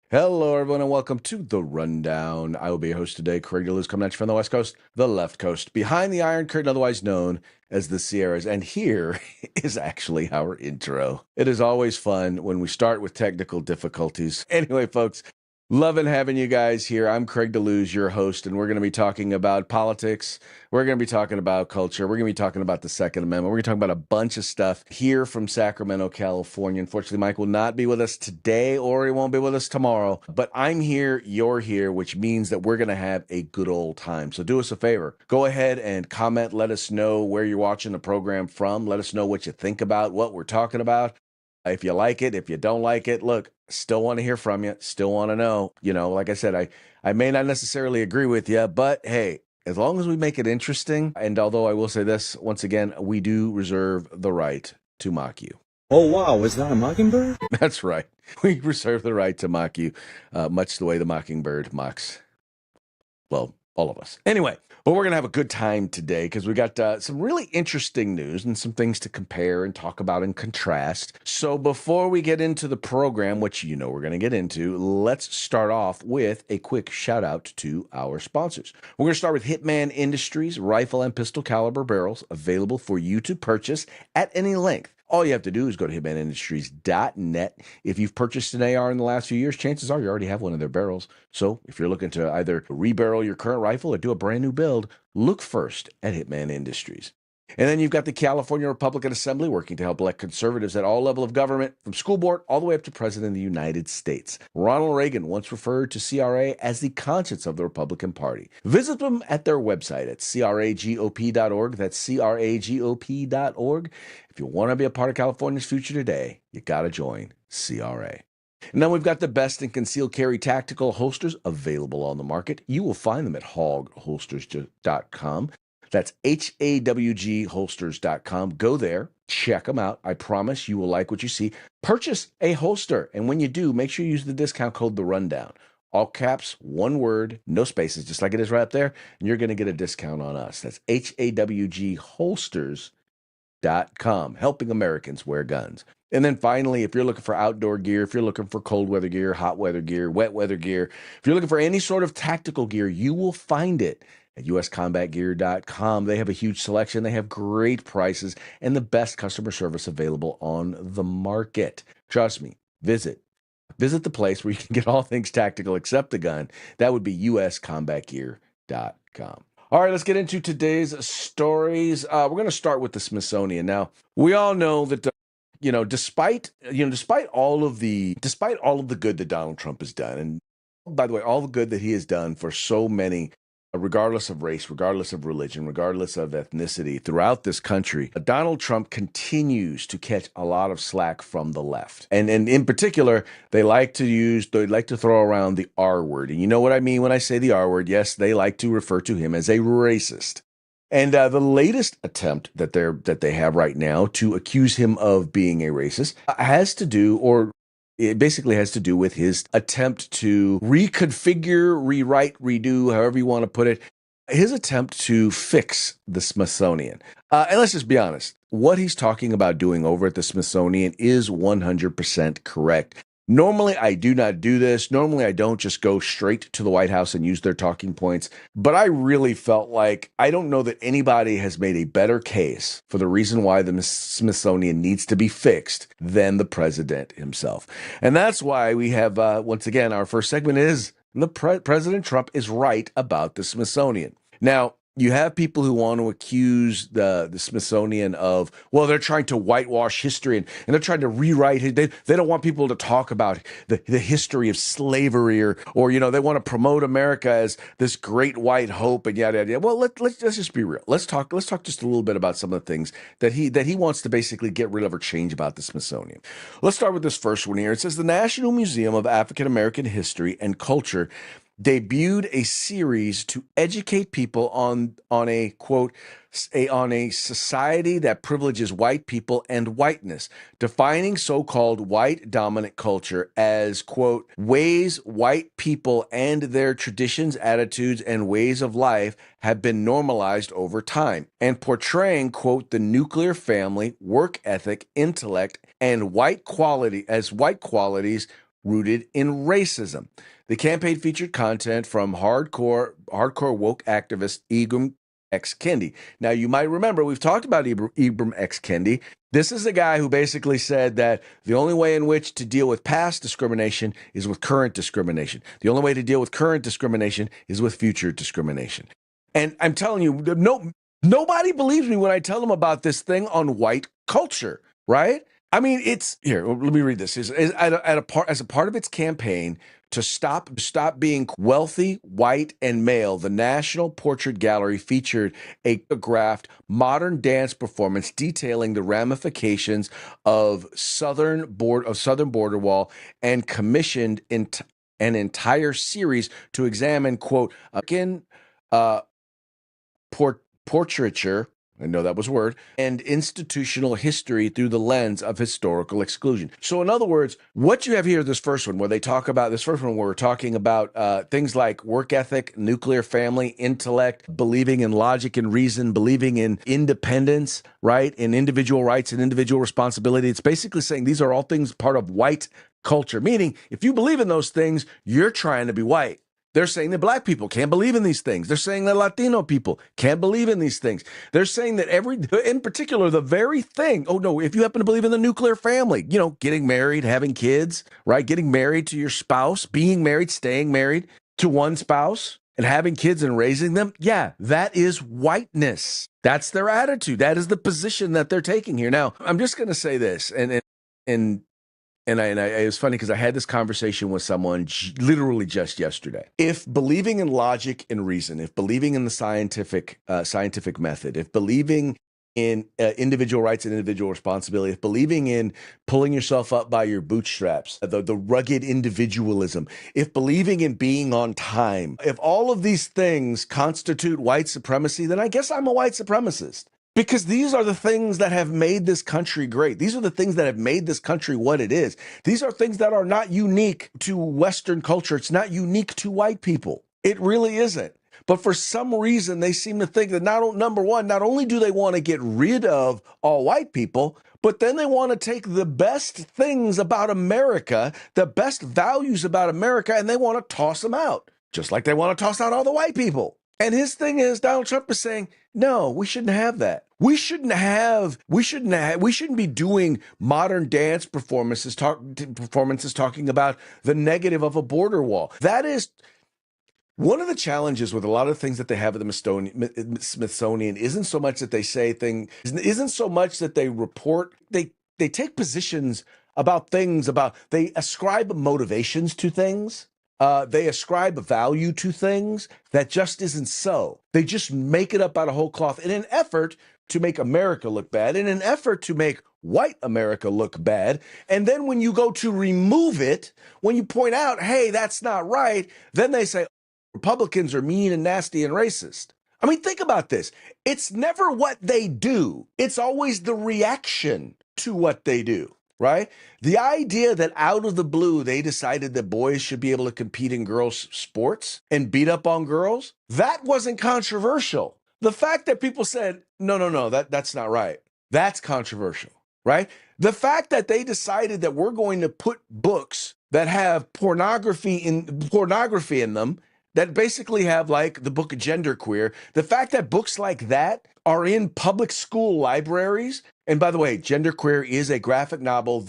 Hello, everyone, and welcome to The Rundown. I will be your host today, Craig DeLuz, coming at you from the West Coast, the left coast, behind the Iron Curtain, otherwise known as the Sierras. And here is actually our intro. It is always fun when we start with technical difficulties. Anyway, folks, loving having you guys here. I'm Craig DeLuz, your host, and we're going to be talking about politics. We're going to be talking about culture. We're going to be talking about the Second Amendment. We're going to talk about a bunch of stuff here from Sacramento, California. Unfortunately, Mike will not be with us today, or he won't be with us tomorrow. But I'm here, you're here, which means that we're going to have a good old time. So do us a favor. Go ahead and comment. Let us know where you're watching the program from. Let us know what you think about what we're talking about. If you like it, if you don't like it, look, still want to hear from you. Still want to know. Like I said, I may not necessarily agree with you, but hey, as long as we make it interesting, and although I will say this, once again, we do reserve the right to mock you. Oh, wow, is that a mockingbird? That's right. We reserve the right to mock you, much the way the mockingbird mocks, well, all of us. Anyway, but we're going to have a good time today because we got some really interesting news and some things to compare and talk about and contrast. So before we get into the program, which we're going to get into, let's start off with a quick shout out to our sponsors. We're going to start with Hitman Industries rifle and pistol caliber barrels available for you to purchase at any length. All you have to do is go to hitmanindustries.net. If you've purchased an AR in the last few years, chances are you already have one of their barrels. So if you're looking to either rebarrel your current rifle or do a brand new build, look first at Hitman Industries. And then you've got the California Republican Assembly working to help elect conservatives at all levels of government, from school board all the way up to President of the United States. Ronald Reagan once referred to CRA as the conscience of the Republican Party. Visit them at their website at cragop.org. That's cragop.org. If you want to be a part of California's future today, you got to join CRA. And then we've got the best in concealed carry tactical holsters available on the market. You will find them at hogholsters.com. That's HAWGholsters.com. Go there, check them out. I promise you will like what you see. Purchase a holster, and when you do, make sure you use the discount code The Rundown. All caps, one word, no spaces, just like it is right up there, and you're going to get a discount on us. That's HAWGholsters.com, helping Americans wear guns. And then finally, if you're looking for outdoor gear, if you're looking for cold weather gear, hot weather gear, wet weather gear, if you're looking for any sort of tactical gear, you will find it at uscombatgear.com. They have a huge selection. They have great prices and the best customer service available on the market. Trust me, visit the place where you can get all things tactical except the gun. That would be uscombatgear.com. All right, let's get into today's stories. We're going to start with the Smithsonian. Now, we all know that despite all of the good that Donald Trump has done, and by the way, all the good that he has done for so many, regardless of race, regardless of religion, regardless of ethnicity, throughout this country, Donald Trump continues to catch a lot of slack from the left, and in particular, they like to throw around the R word, and you know what I mean when I say the R word. Yes, they like to refer to him as a racist. And the latest attempt that they have right now to accuse him of being a racist it basically has to do with his attempt to reconfigure, rewrite, redo, however you want to put it, his attempt to fix the Smithsonian. And let's just be honest, what he's talking about doing over at the Smithsonian is 100% correct. Normally, I do not do this. Normally, I don't just go straight to the White House and use their talking points. But I really felt like I don't know that anybody has made a better case for the reason why the Smithsonian needs to be fixed than the president himself. And that's why we have, once again, our first segment is President Trump is right about the Smithsonian. Now, you have people who want to accuse the Smithsonian of, well, they're trying to whitewash history and they're trying to rewrite it. They don't want people to talk about the history of slavery or they want to promote America as this great white hope and yada, yada. Well, let's just be real. Let's talk just a little bit about some of the things that he wants to basically get rid of or change about the Smithsonian. Let's start with this first one here. It says the National Museum of African American History and Culture debuted a series to educate people on a quote on a society that privileges white people and whiteness, defining so-called white dominant culture as quote ways white people and their traditions, attitudes, and ways of life have been normalized over time, and portraying quote the nuclear family, work ethic, intellect, and white qualities rooted in racism. The campaign featured content from hardcore woke activist Ibram X. Kendi. Now, you might remember we've talked about Ibram X. Kendi. This is a guy who basically said that the only way in which to deal with past discrimination is with current discrimination. The only way to deal with current discrimination is with future discrimination. And I'm telling you, nobody believes me when I tell them about this thing on white culture, right? I mean, it's here. Let me read this. As a part of its campaign to stop being wealthy, white, and male, the National Portrait Gallery featured a choreographed modern dance performance detailing the ramifications of southern border wall and commissioned an entire series to examine, quote, uh, portraiture, I know that was a word, and institutional history through the lens of historical exclusion. So in other words, what you have here, this first one, where we're talking about things like work ethic, nuclear family, intellect, believing in logic and reason, believing in independence, right, in individual rights and individual responsibility. It's basically saying these are all things part of white culture, meaning if you believe in those things, you're trying to be white. They're saying that black people can't believe in these things. They're saying that Latino people can't believe in these things. They're saying that in particular, the very thing, oh no, if you happen to believe in the nuclear family, getting married, having kids, right? Getting married to your spouse, being married, staying married to one spouse and having kids and raising them. Yeah, that is whiteness. That's their attitude. That is the position that they're taking here. Now, I'm just going to say this, and it was funny because I had this conversation with someone literally just yesterday. If believing in logic and reason, if believing in the scientific method, if believing in individual rights and individual responsibility, if believing in pulling yourself up by your bootstraps, the rugged individualism, if believing in being on time, if all of these things constitute white supremacy, then I guess I'm a white supremacist. Because these are the things that have made this country great. These are the things that have made this country what it is. These are things that are not unique to Western culture. It's not unique to white people. It really isn't. But for some reason, they seem to think that number one, not only do they want to get rid of all white people, but then they want to take the best things about America, the best values about America, and they want to toss them out, just like they want to toss out all the white people. And his thing is, Donald Trump is saying, no, we shouldn't have that. We shouldn't be doing modern dance performances talking about the negative of a border wall. That is one of the challenges with a lot of things that they have at the Smithsonian isn't so much that they say things, isn't so much that they report, they take positions about things, they ascribe motivations to things. They ascribe value to things that just isn't so. They just make it up out of whole cloth in an effort to make America look bad, in an effort to make white America look bad. And then when you go to remove it, when you point out, hey, that's not right, then they say, Republicans are mean and nasty and racist. I mean, think about this. It's never what they do. It's always the reaction to what they do. Right? The idea that out of the blue, they decided that boys should be able to compete in girls' sports and beat up on girls, that wasn't controversial. The fact that people said, no, that's not right, that's controversial, right? The fact that they decided that we're going to put books that have pornography in them, that basically have like the book Genderqueer, the fact that books like that are in public school libraries. And by the way, Genderqueer is a graphic novel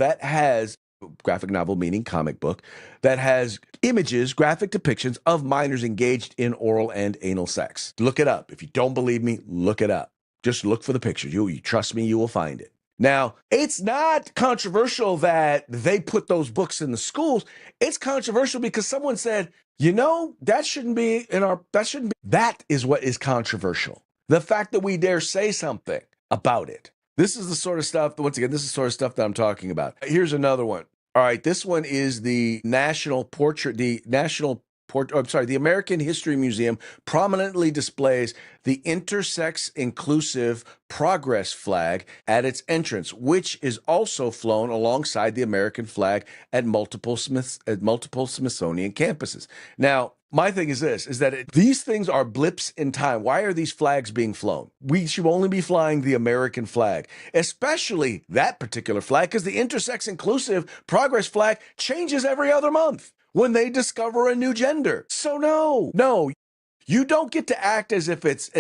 meaning comic book, that has images, graphic depictions of minors engaged in oral and anal sex. Look it up. If you don't believe me, look it up. Just look for the pictures. You trust me, you will find it. Now, it's not controversial that they put those books in the schools. It's controversial because someone said, that shouldn't be that is what is controversial. The fact that we dare say something about it. This is the sort of stuff that I'm talking about. Here's another one. All right, this one is the the American History Museum prominently displays the intersex inclusive progress flag at its entrance, which is also flown alongside the American flag at multiple Smithsonian campuses. Now, My thing is this, is that these things are blips in time. Why are these flags being flown? We should only be flying the American flag, especially that particular flag, because the intersex inclusive progress flag changes every other month when they discover a new gender. So no, you don't get to act as if it's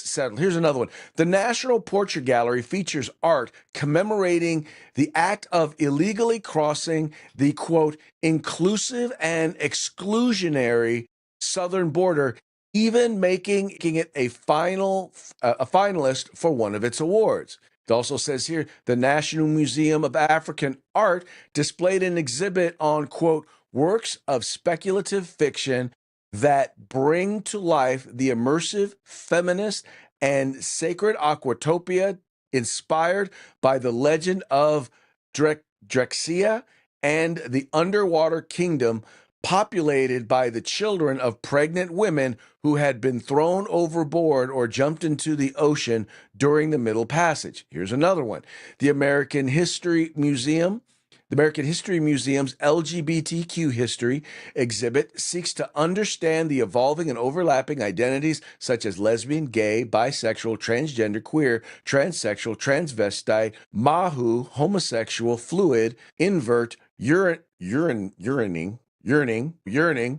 settled. Here's another one. The National Portrait Gallery features art commemorating the act of illegally crossing the quote inclusive and exclusionary southern border, even making it a finalist for one of its awards. It also says here the National Museum of African Art displayed an exhibit on quote works of speculative fiction that bring to life the immersive, feminist, and sacred aquatopia inspired by the legend of Drexia and the underwater kingdom populated by the children of pregnant women who had been thrown overboard or jumped into the ocean during the Middle Passage. Here's another one. The American History Museum. The American History Museum's LGBTQ history exhibit seeks to understand the evolving and overlapping identities such as lesbian, gay, bisexual, transgender, queer, transsexual, transvestite, mahu, homosexual, fluid, invert, yearning,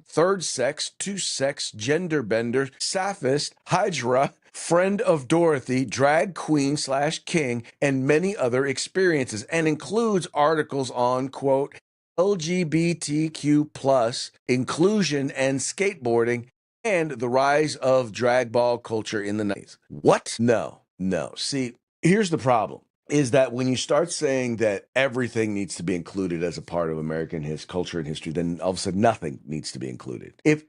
third sex, two sex, gender bender, sapphic, hydra, friend of Dorothy, drag queen slash king, and many other experiences, and includes articles on, quote, LGBTQ plus inclusion and skateboarding and the rise of drag ball culture in the 90s. What? No. See, here's the problem is that when you start saying that everything needs to be included as a part of American culture and history, then all of a sudden nothing needs to be included. If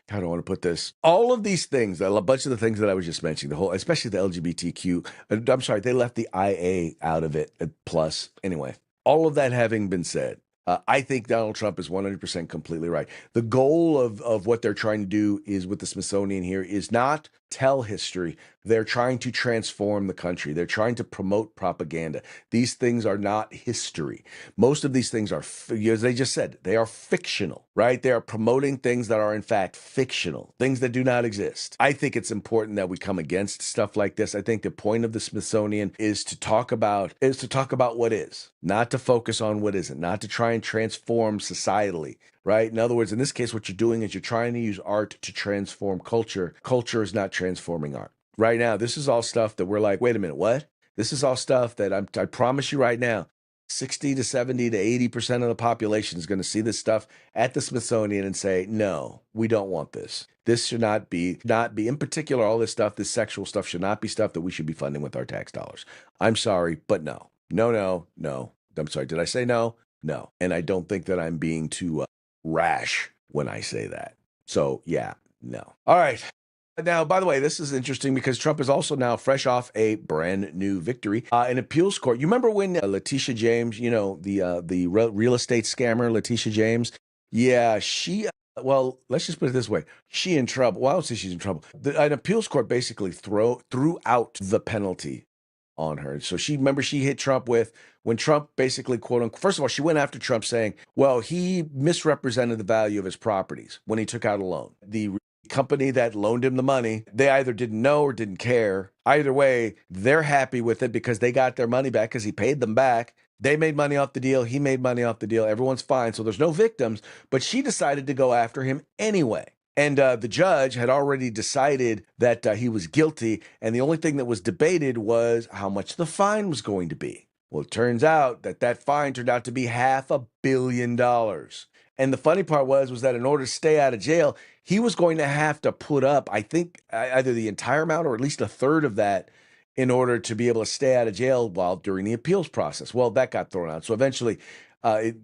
how do I want to put this? All of these things, a bunch of the things that I was just mentioning, the whole, especially the LGBTQ, I'm sorry, they left the IA out of it, plus. Anyway, all of that having been said, I think Donald Trump is 100% completely right. The goal of what they're trying to do is with the Smithsonian here is not tell history. They're trying to transform the country. They're trying to promote propaganda. These things are not history. Most of these things are, as they just said, they are fictional, right? They are promoting things that are in fact fictional, things that do not exist. I think it's important that we come against stuff like this. I think the point of the Smithsonian is to talk about what is, not to focus on what isn't, not to try and transform societally, right? In other words, in this case, what you're doing is you're trying to use art to transform culture. Culture is not transforming art. Right now, this is all stuff that we're like, wait a minute, what? This is all stuff that I promise you right now, 60 to 70 to 80% of the population is going to see this stuff at the Smithsonian and say, no, we don't want this. This should not be, in particular, all this stuff, this sexual stuff should not be stuff that we should be funding with our tax dollars. I'm sorry, but no. I'm sorry, did I say no? No. And I don't think that I'm being too rash when I say that. So yeah, no. All right. Now, by the way, this is interesting because Trump is also now fresh off a brand new victory in appeals court. You remember when Letitia James, the real estate scammer, Letitia James? Yeah, she, well, let's just put it this way. She in trouble. Well, I don't say she's in trouble. An appeals court basically threw out the penalty on her. So she hit Trump with when Trump basically quote unquote, first of all, she went after Trump saying, well, he misrepresented the value of his properties when he took out a loan. The company that loaned him the money, they either didn't know or didn't care. Either way, they're happy with it because they got their money back because he paid them back. They made money off the deal. He made money off the deal. Everyone's fine. So there's no victims, but she decided to go after him anyway. And the judge had already decided that he was guilty. And the only thing that was debated was how much the fine was going to be. Well, it turns out that fine turned out to be $500 million. And the funny part was that in order to stay out of jail, he was going to have to put up, I think, either the entire amount or at least a third of that in order to be able to stay out of jail while during the appeals process. Well, that got thrown out. So eventually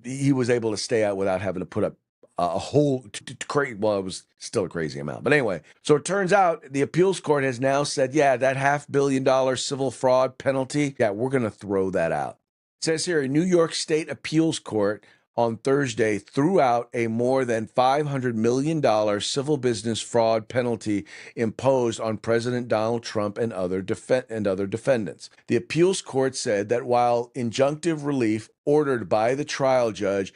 he was able to stay out without having to put up a whole crazy, well, it was still a crazy amount. But anyway, so it turns out the appeals court has now said, yeah, that $500 million civil fraud penalty, yeah, we're going to throw that out. It says here, a New York State appeals court on Thursday threw out a more than $500 million civil business fraud penalty imposed on President Donald Trump and other defendants. The appeals court said that while injunctive relief ordered by the trial judge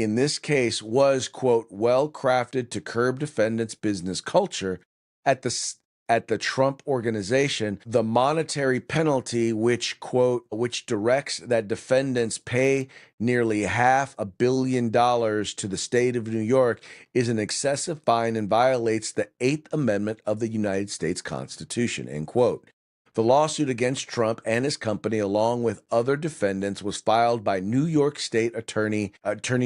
in this case was, quote, well crafted to curb defendants' business culture at the Trump organization. The monetary penalty, which, quote, which directs that defendants pay nearly $500 million to the state of New York, is an excessive fine and violates the Eighth Amendment of the United States Constitution, end quote. The lawsuit against Trump and his company, along with other defendants, was filed by New York State Attorney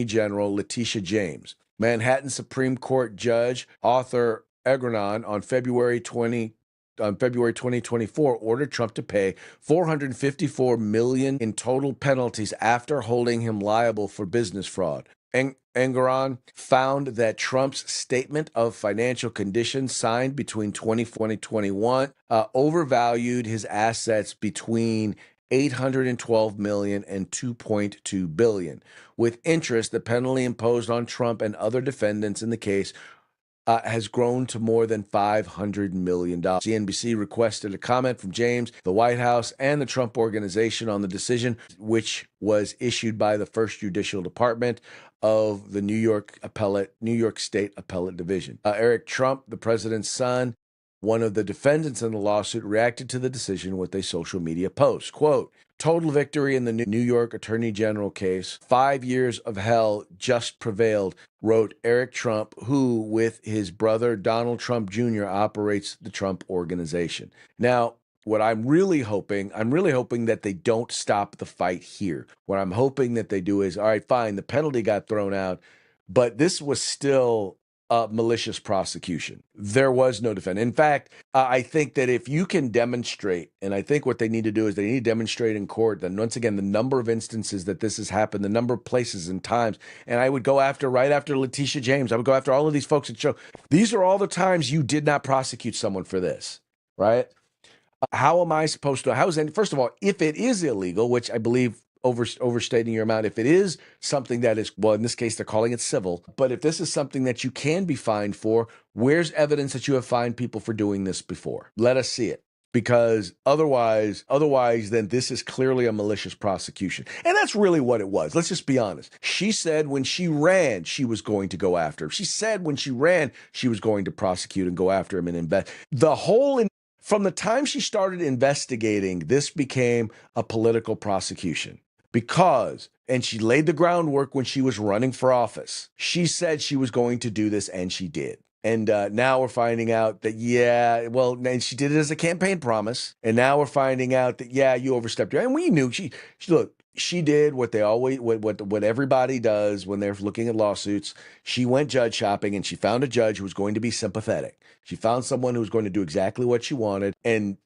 General Letitia James. Manhattan Supreme Court Judge Arthur Engoron on February 2024 ordered Trump to pay $454 million in total penalties after holding him liable for business fraud. Engoron found that Trump's statement of financial condition signed between 2020 and 2021 overvalued his assets between $812 million and $2.2 billion. With interest, the penalty imposed on Trump and other defendants in the case has grown to more than $500 million. CNBC requested a comment from James, the White House, and the Trump Organization on the decision, which was issued by the First Judicial Department of the New York State Appellate Division. Eric Trump, the president's son, one of the defendants in the lawsuit, reacted to the decision with a social media post. Quote, total victory in the New York Attorney General case. 5 years of hell just prevailed, wrote Eric Trump, who, with his brother Donald Trump Jr., operates the Trump Organization. Now, what I'm really hoping that they don't stop the fight here. What I'm hoping that they do is, all right, fine, the penalty got thrown out, but this was still malicious prosecution. There was no defense. In fact, I think that if you can demonstrate, and I think what they need to do is they need to demonstrate in court that, once again, the number of instances that this has happened, the number of places and times, and I would go after, right after Letitia James, I would go after all of these folks and show, these are all the times you did not prosecute someone for this, right? How am I supposed to, first of all, if it is illegal, which I believe, overstating your amount, if it is something that is, well, in this case, they're calling it civil, but if this is something that you can be fined for, where's evidence that you have fined people for doing this before? Let us see it. Because otherwise, then this is clearly a malicious prosecution. And that's really what it was. Let's just be honest. She said when she ran, she was going to go after him. She said when she ran, she was going to prosecute and go after him and invest. From the time she started investigating, this became a political prosecution. And she laid the groundwork when she was running for office. She said she was going to do this, and she did. And now we're finding out that, and she did it as a campaign promise. And now we're finding out that, you overstepped. And we knew she did what what everybody does when they're looking at lawsuits. She went judge shopping, and she found a judge who was going to be sympathetic. She found someone who was going to do exactly what she wanted, and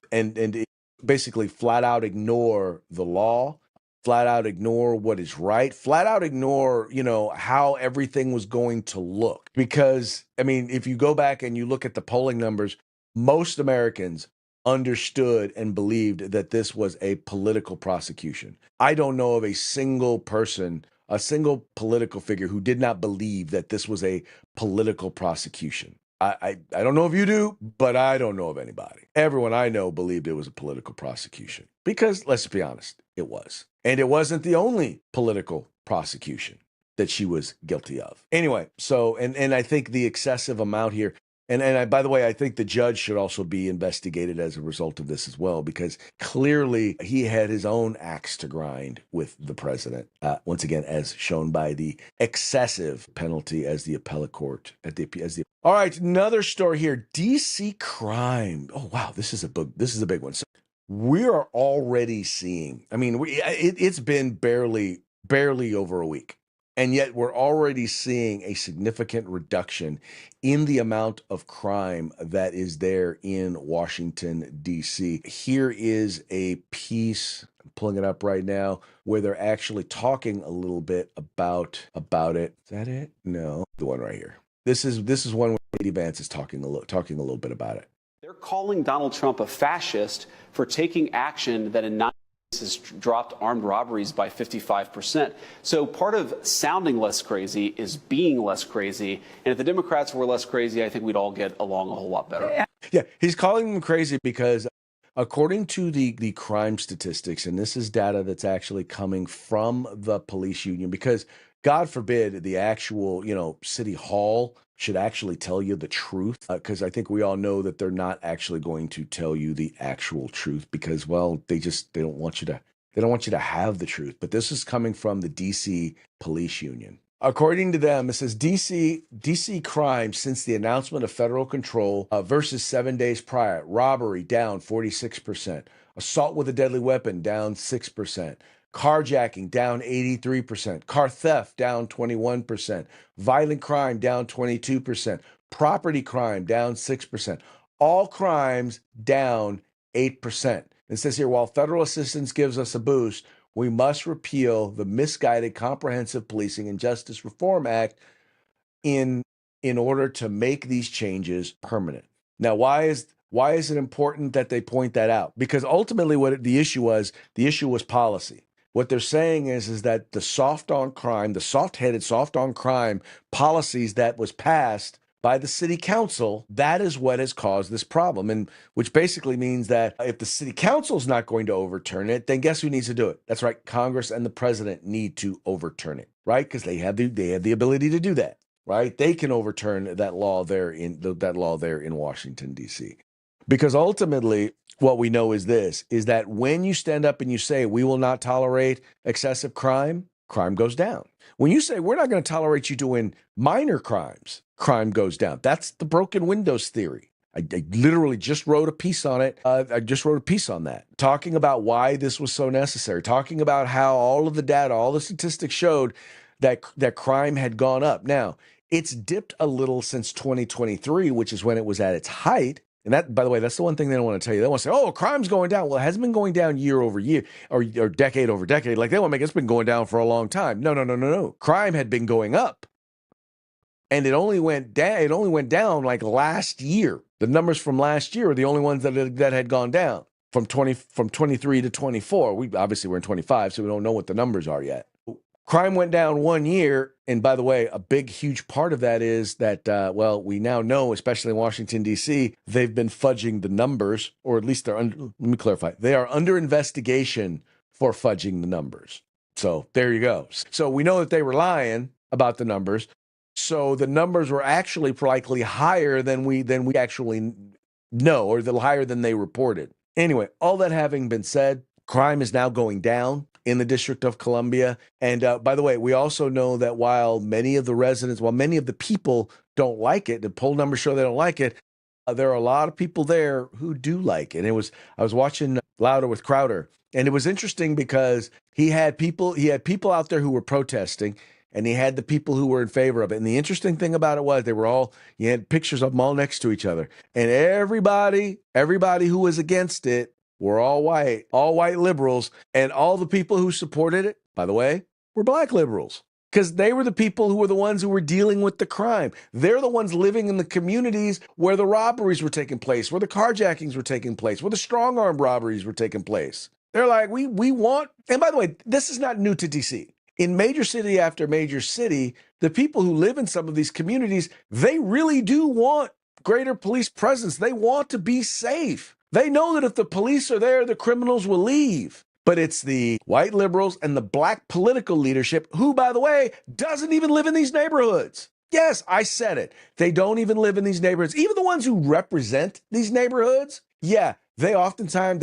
basically flat out ignore the law, flat out ignore what is right, flat out ignore, how everything was going to look. Because, I mean, if you go back and you look at the polling numbers, most Americans understood and believed that this was a political prosecution. I don't know of a single person, a single political figure who did not believe that this was a political prosecution. I don't know if you do, but I don't know of anybody. Everyone I know believed it was a political prosecution. Because, let's be honest, it was. And it wasn't the only political prosecution that she was guilty of. Anyway, so, and I think the excessive amount here, by the way, I think the judge should also be investigated as a result of this as well, because clearly he had his own axe to grind with the president. Once again, as shown by the excessive penalty as the appellate court All right, another story here. DC crime. Oh wow, this is a big one. So we are already seeing. I mean, it's been barely over a week. And yet we're already seeing a significant reduction in the amount of crime that is there in Washington, D.C. Here is a piece, I'm pulling it up right now, where they're actually talking a little bit about it. Is that it? No, the one right here. This is one where J.D. Vance is talking a little bit about it. They're calling Donald Trump a fascist for taking action that in 9 has dropped armed robberies by 55%. So part of sounding less crazy is being less crazy. And if the Democrats were less crazy, I think we'd all get along a whole lot better. Yeah, he's calling them crazy because according to the crime statistics, and this is data that's actually coming from the police union, because God forbid the actual, city hall should actually tell you the truth, because I think we all know that they're not actually going to tell you the actual truth because, well, they don't want you to have the truth. But this is coming from the DC Police Union. According to them, it says DC crime since the announcement of federal control versus 7 days prior. Robbery down 46%. Assault with a deadly weapon down 6%. Carjacking down 83%. Car theft down 21%. Violent crime down 22%. Property crime down 6%. All crimes down 8%. It says here, while federal assistance gives us a boost, we must repeal the misguided Comprehensive Policing and Justice Reform Act in order to make these changes permanent. Now, why is it important that they point that out? Because ultimately the issue was policy. What they're saying is that the soft-headed, soft-on-crime policies that was passed by the city council, that is what has caused this problem. And which basically means that if the city council is not going to overturn it, then guess who needs to do it? That's right. Congress and the president need to overturn it, right? Because they have the ability to do that, right? They can overturn that law there in Washington, D.C. Because ultimately, what we know is that when you stand up and you say, we will not tolerate excessive crime, crime goes down. When you say, we're not going to tolerate you doing minor crimes, crime goes down. That's the broken windows theory. I literally just wrote a piece on it. I just wrote a piece on that, talking about why this was so necessary, talking about how all of the data, all the statistics showed that crime had gone up. Now, it's dipped a little since 2023, which is when it was at its height. And that, by the way, that's the one thing they don't want to tell you. They want to say, oh, crime's going down. Well, it hasn't been going down year over year or decade over decade. Like they want to make it's been going down for a long time. No. Crime had been going up. And it only went down. It only went down like last year. The numbers from last year are the only ones that had gone down from 23 to 24. We obviously we're in 25, so we don't know what the numbers are yet. Crime went down 1 year. And by the way, a big, huge part of that is that, we now know, especially in Washington, D.C., they've been fudging the numbers, or at least let me clarify. They are under investigation for fudging the numbers. So there you go. So we know that they were lying about the numbers. So the numbers were actually likely higher than we actually know, or higher than they reported. Anyway, all that having been said, crime is now going down in the District of Columbia. And by the way, we also know that while many of the people don't like it, the poll numbers show they don't like it, there are a lot of people there who do like it. And I was watching Louder with Crowder, and it was interesting because he had people out there who were protesting, and he had the people who were in favor of it. And the interesting thing about it was you had pictures of them all next to each other. And everybody who was against it were all white liberals. And all the people who supported it, by the way, were black liberals. Because they were the people who were the ones who were dealing with the crime. They're the ones living in the communities where the robberies were taking place, where the carjackings were taking place, where the strong-arm robberies were taking place. They're like, we want, and by the way, this is not new to DC. In major city after major city, the people who live in some of these communities, they really do want greater police presence. They want to be safe. They know that if the police are there, the criminals will leave. But it's the white liberals and the black political leadership who, by the way, doesn't even live in these neighborhoods. Yes, I said it. They don't even live in these neighborhoods. Even the ones who represent these neighborhoods, yeah, they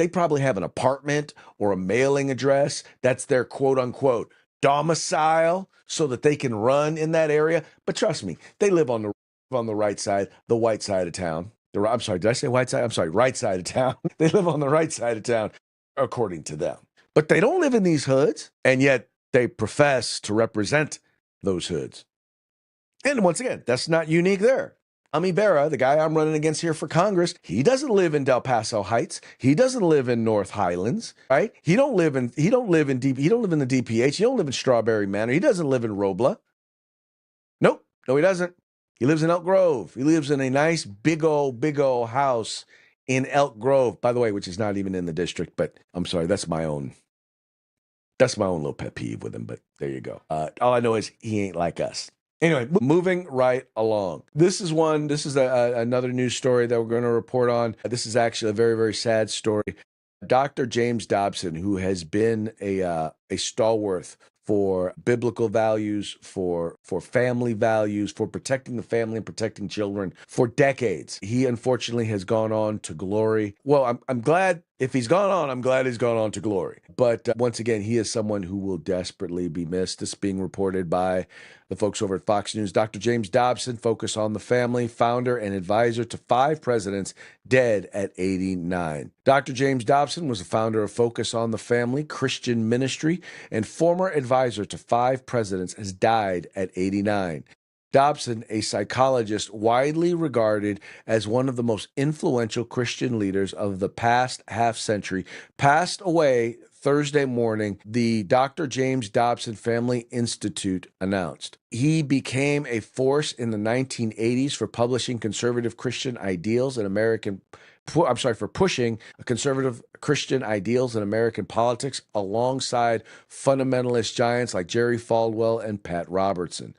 probably have an apartment or a mailing address. That's their quote unquote domicile so that they can run in that area. But trust me, they live on the right side, the white side of town. I'm sorry, did I say white side? I'm sorry, right side of town. They live on the right side of town, according to them. But they don't live in these hoods, and yet they profess to represent those hoods. And once again, that's not unique there. Ami Bera, the guy I'm running against here for Congress, he doesn't live in Del Paso Heights. He doesn't live in North Highlands, right? He don't live in the DPH. He don't live in Strawberry Manor. He doesn't live in Robla. Nope. No, he doesn't. He lives in Elk Grove. He lives in a nice big old house in Elk Grove, by the way, which is not even in the district, but I'm sorry, that's my own little pet peeve with him, but there you go. All I know is he ain't like us. Anyway, moving right along. This is another news story that we're going to report on. This is actually a very, very sad story. Dr. James Dobson, who has been a stalwart for biblical values, for family values, for protecting the family and protecting children for decades. He unfortunately has gone on to glory. Well, I'm glad if he's gone on, I'm glad he's gone on to glory. But once again, he is someone who will desperately be missed. This being reported by the folks over at Fox News. Dr. James Dobson, Focus on the Family, founder and advisor to 5 presidents, dead at 89. Dr. James Dobson was the founder of Focus on the Family Christian Ministry and former advisor to 5 presidents, has died at 89. Dobson, a psychologist widely regarded as one of the most influential Christian leaders of the past half century, passed away Thursday morning, the Dr. James Dobson Family Institute announced. He became a force in the 1980s for publishing conservative Christian ideals in for pushing conservative Christian ideals in American politics alongside fundamentalist giants like Jerry Falwell and Pat Robertson.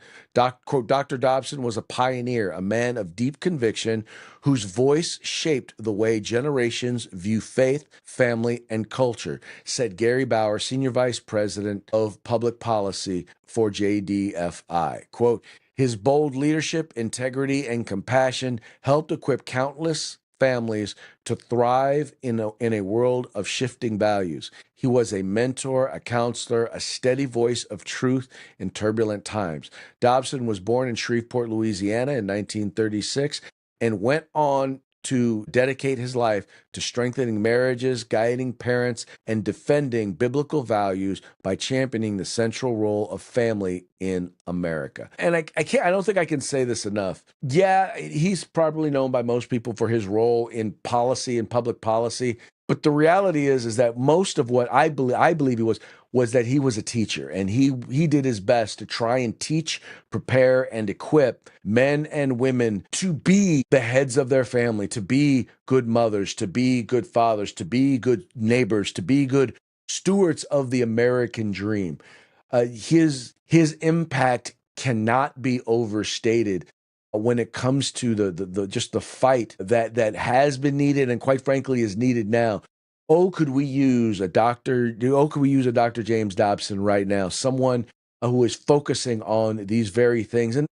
Quote, Dr. Dobson was a pioneer, a man of deep conviction whose voice shaped the way generations view faith, family, and culture, said Gary Bauer, Senior Vice President of Public Policy for JDFI. Quote, his bold leadership, integrity, and compassion helped equip countless families to thrive in a world of shifting values. He was a mentor, a counselor, a steady voice of truth in turbulent times. Dobson was born in Shreveport, Louisiana in 1936 and went on to dedicate his life to strengthening marriages, guiding parents, and defending biblical values by championing the central role of family in America. And I don't think I can say this enough. Yeah, he's probably known by most people for his role in policy and public policy. But the reality is that most of what I believe he was that he was a teacher, and he did his best to try and teach, prepare, and equip men and women to be the heads of their family, to be good mothers, to be good fathers, to be good neighbors, to be good stewards of the American dream. His impact cannot be overstated when it comes to the just the fight that has been needed and quite frankly is needed now. Could we use a Dr. James Dobson right now, someone who is focusing on these very things. And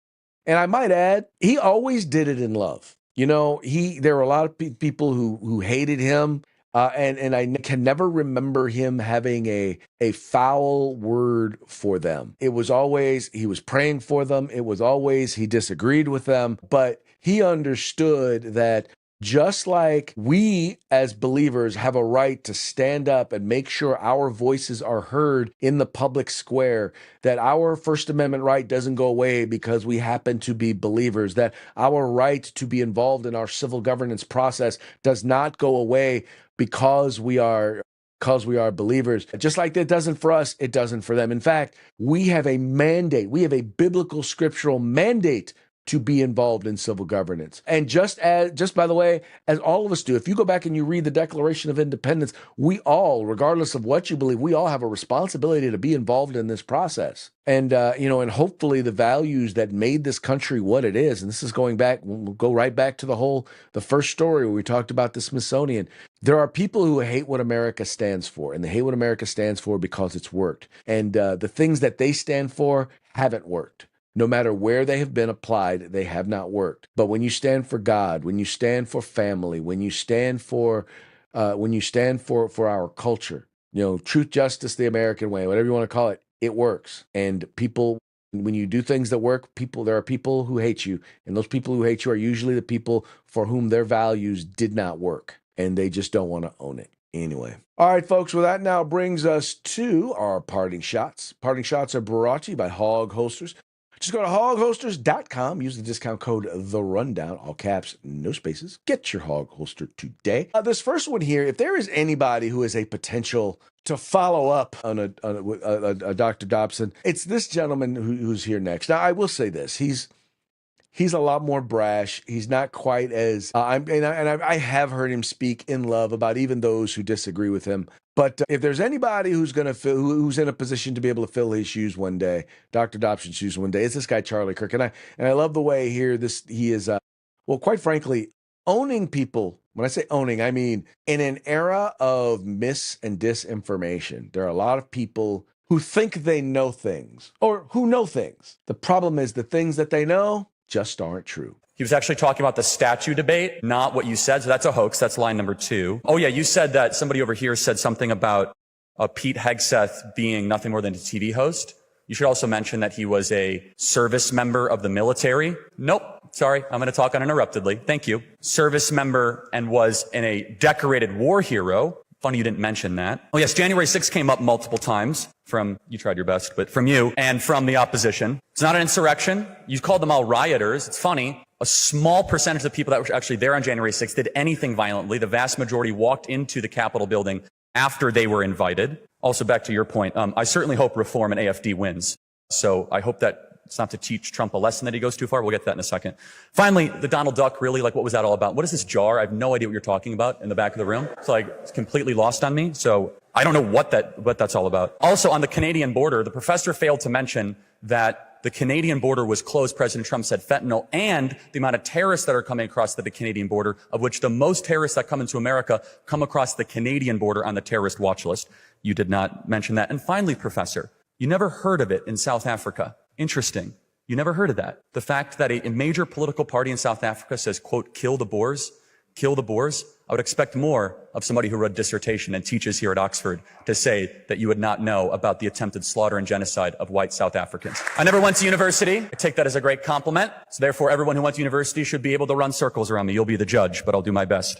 I might add, he always did it in love. You know, there were a lot of people who hated him. And I can never remember him having a foul word for them. It was always he was praying for them. It was always he disagreed with them. But he understood that just like we as believers have a right to stand up and make sure our voices are heard in the public square, that our First Amendment right doesn't go away because we happen to be believers, that our right to be involved in our civil governance process does not go away because we are believers. Just like it doesn't for us, it doesn't for them. In fact, we have a mandate. We have a biblical scriptural mandate to be involved in civil governance. And just by the way, as all of us do, if you go back and you read the Declaration of Independence, we all, regardless of what you believe, we all have a responsibility to be involved in this process. And, and hopefully the values that made this country what it is, and this is going back, we'll go right back to the first story where we talked about the Smithsonian. There are people who hate what America stands for, and they hate what America stands for because it's worked. And the things that they stand for haven't worked. No matter where they have been applied, they have not worked. But when you stand for God, when you stand for family, when you stand for our culture, truth, justice, the American way, whatever you want to call it, it works. And people, when you do things that work, there are people who hate you, and those people who hate you are usually the people for whom their values did not work, and they just don't want to own it. Anyway. All right, folks, well, that now brings us to our parting shots. Parting shots are brought to you by Hog Holsters. Just go to hogholsters.com, use the discount code The Rundown, all caps, no spaces. Get your hog holster today. This first one here, if there is anybody who is a potential to follow up on a Dr. Dobson, it's this gentleman who's here next. Now, I will say this. He's a lot more brash. He's not quite as I have heard him speak in love about even those who disagree with him. But if there's anybody who's in a position to be able to fill his shoes one day, Dr. Dobson's shoes one day, it's this guy Charlie Kirk. And I love the way here he is quite frankly, owning people. When I say owning, I mean in an era of mis and disinformation, there are a lot of people who think they know things or who know things. The problem is the things that they know just aren't true. He was actually talking about the statue debate, not what you said. So that's a hoax. That's line number 2. Oh, yeah, you said that somebody over here said something about Pete Hegseth being nothing more than a TV host. You should also mention that he was a service member of the military. Nope. Sorry, I'm going to talk uninterruptedly. Thank you. Service member and was a decorated war hero. Funny you didn't mention that. Oh, yes, January 6th came up multiple times from, you tried your best, but from you and from the opposition. It's not an insurrection. You called them all rioters. It's funny. A small percentage of the people that were actually there on January 6th did anything violently. The vast majority walked into the Capitol building after they were invited. Also, back to your point, I certainly hope Reform and AFD wins. So I hope that it's not to teach Trump a lesson that he goes too far. We'll get to that in a second. Finally, the Donald Duck, really, like, what was that all about? What is this jar? I have no idea what you're talking about in the back of the room. It's like, it's completely lost on me. So I don't know what that's all about. Also, on the Canadian border, the professor failed to mention that the Canadian border was closed. President Trump said fentanyl, and the amount of terrorists that are coming across the Canadian border, of which the most terrorists that come into America come across the Canadian border on the terrorist watch list. You did not mention that. And finally, Professor, you never heard of it in South Africa. Interesting. You never heard of that. The fact that a major political party in South Africa says, quote, kill the Boers, kill the Boers. I would expect more of somebody who wrote a dissertation and teaches here at Oxford to say that you would not know about the attempted slaughter and genocide of white South Africans. I never went to university. I take that as a great compliment. So therefore, everyone who went to university should be able to run circles around me. You'll be the judge, but I'll do my best.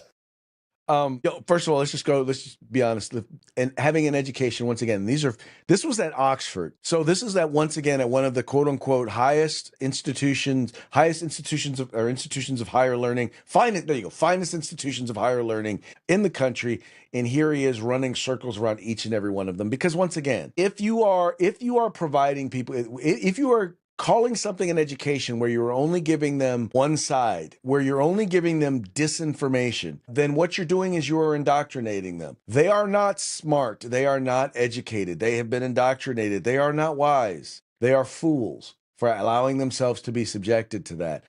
First of all, let's just be honest. And having an education, once again, this was at Oxford. So this is once again at one of the quote unquote highest institutions of higher learning. There you go. Finest institutions of higher learning in the country. And here he is running circles around each and every one of them. Because once again, if you are providing people, if you are calling something an education where you're only giving them one side, where you're only giving them disinformation, then what you're doing is you are indoctrinating them. They are not smart. They are not educated. They have been indoctrinated. They are not wise. They are fools for allowing themselves to be subjected to that.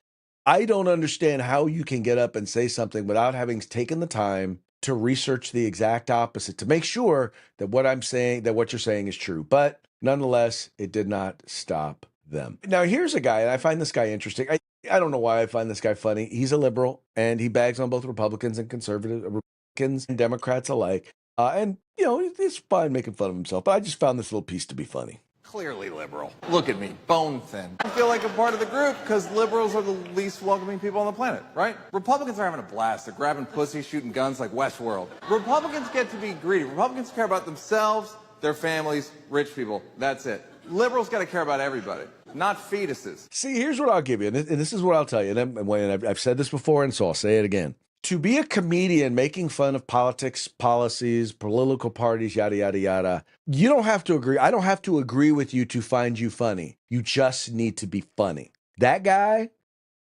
I don't understand how you can get up and say something without having taken the time to research the exact opposite, to make sure that what you're saying is true. But nonetheless, it did not stop them. Now, here's a guy, and I find this guy interesting. I don't know why I find this guy funny. He's a liberal, and he bags on both Republicans and Republicans and Democrats alike. And, he's fine making fun of himself, but I just found this little piece to be funny. Clearly liberal. Look at me, bone thin. I feel like a part of the group because liberals are the least welcoming people on the planet, right? Republicans are having a blast. They're grabbing pussy, shooting guns like Westworld. Republicans get to be greedy. Republicans care about themselves, their families, rich people. That's it. Liberals got to care about everybody, not fetuses. See, here's what I'll give you, and this is what I'll tell you. And I've said this before, and so I'll say it again. To be a comedian making fun of politics, policies, political parties, yada, yada, yada, you don't have to agree. I don't have to agree with you to find you funny. You just need to be funny. That guy,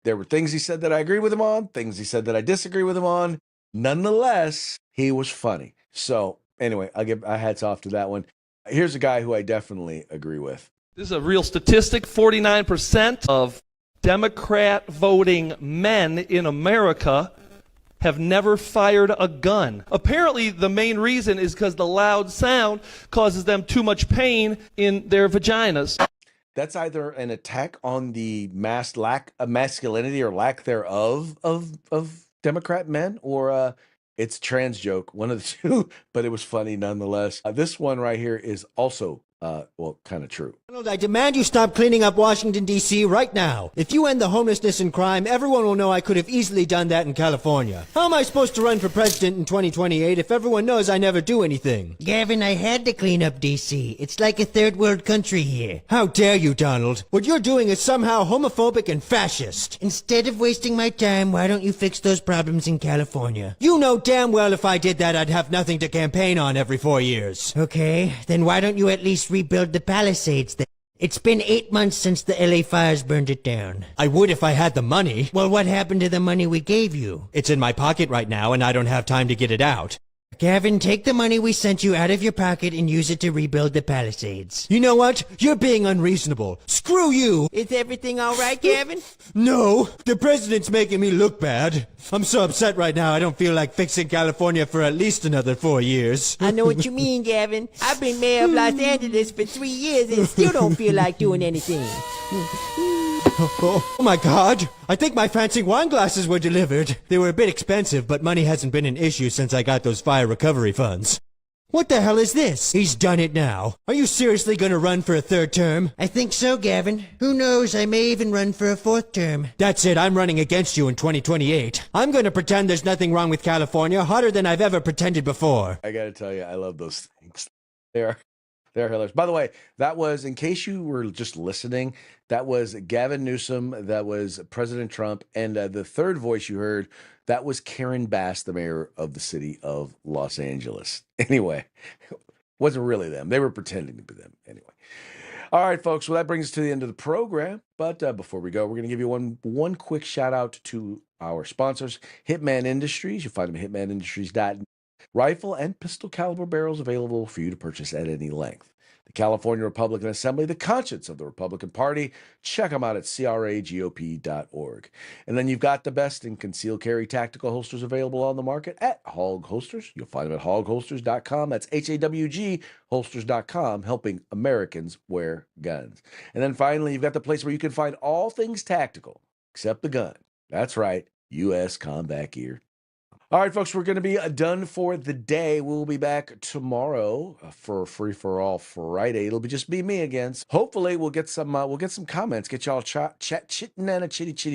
there were things he said that I agree with him on, things he said that I disagree with him on. Nonetheless, he was funny. So anyway, I'll give a hats off to that one. Here's a guy who I definitely agree with. This is a real statistic. 49% of Democrat voting men in America have never fired a gun. Apparently, the main reason is because the loud sound causes them too much pain in their vaginas. That's either an attack on the lack of masculinity or lack thereof of Democrat men, or it's a trans joke, one of the two, but it was funny nonetheless. This one right here is also kind of true. Donald, I demand you stop cleaning up Washington, D.C. right now. If you end the homelessness and crime, everyone will know I could have easily done that in California. How am I supposed to run for president in 2028 if everyone knows I never do anything? Gavin, I had to clean up D.C. It's like a third world country here. How dare you, Donald? What you're doing is somehow homophobic and fascist. Instead of wasting my time, why don't you fix those problems in California? You know damn well if I did that, I'd have nothing to campaign on every 4 years. Okay, then why don't you at least rebuild the Palisades then? It's been 8 months since the LA fires burned it down. I would if I had the money. Well, what happened to the money we gave you? It's in my pocket right now, and I don't have time to get it out. Gavin, take the money we sent you out of your pocket and use it to rebuild the Palisades. You know what? You're being unreasonable. Screw you! Is everything all right, Gavin? No, the president's making me look bad. I'm so upset right now I don't feel like fixing California for at least another 4 years. I know what you mean, Gavin. I've been mayor of Los Angeles for 3 years and still don't feel like doing anything. Oh my god! I think my fancy wine glasses were delivered. They were a bit expensive, but money hasn't been an issue since I got those fire recovery funds. What the hell is this? He's done it now. Are you seriously gonna run for a 3rd term? I think so, Gavin. Who knows, I may even run for a 4th term. That's it, I'm running against you in 2028. I'm gonna pretend there's nothing wrong with California harder than I've ever pretended before. I gotta tell you, I love those things. They're hilarious. By the way, that was, in case you were just listening, that was Gavin Newsom, that was President Trump, and the third voice you heard, that was Karen Bass, the mayor of the city of Los Angeles. Anyway, wasn't really them. They were pretending to be them. Anyway. All right, folks. Well, that brings us to the end of the program. But before we go, we're going to give you one quick shout out to our sponsors, Hitman Industries. You'll find them at hitmanindustries.net. Rifle and pistol caliber barrels available for you to purchase at any length. The California Republican Assembly, the conscience of the Republican Party. Check them out at cragop.org. And then you've got the best in concealed carry tactical holsters available on the market at Hog Holsters. You'll find them at hogholsters.com. That's HAWG holsters.com, helping Americans wear guns. And then finally, you've got the place where you can find all things tactical except the gun. That's right, U.S. combat gear. All right, folks, we're going to be done for the day. We'll be back tomorrow for Free for All Friday. It'll just be me again. So hopefully, we'll get some comments, get y'all chat chitting and a chitty chitty.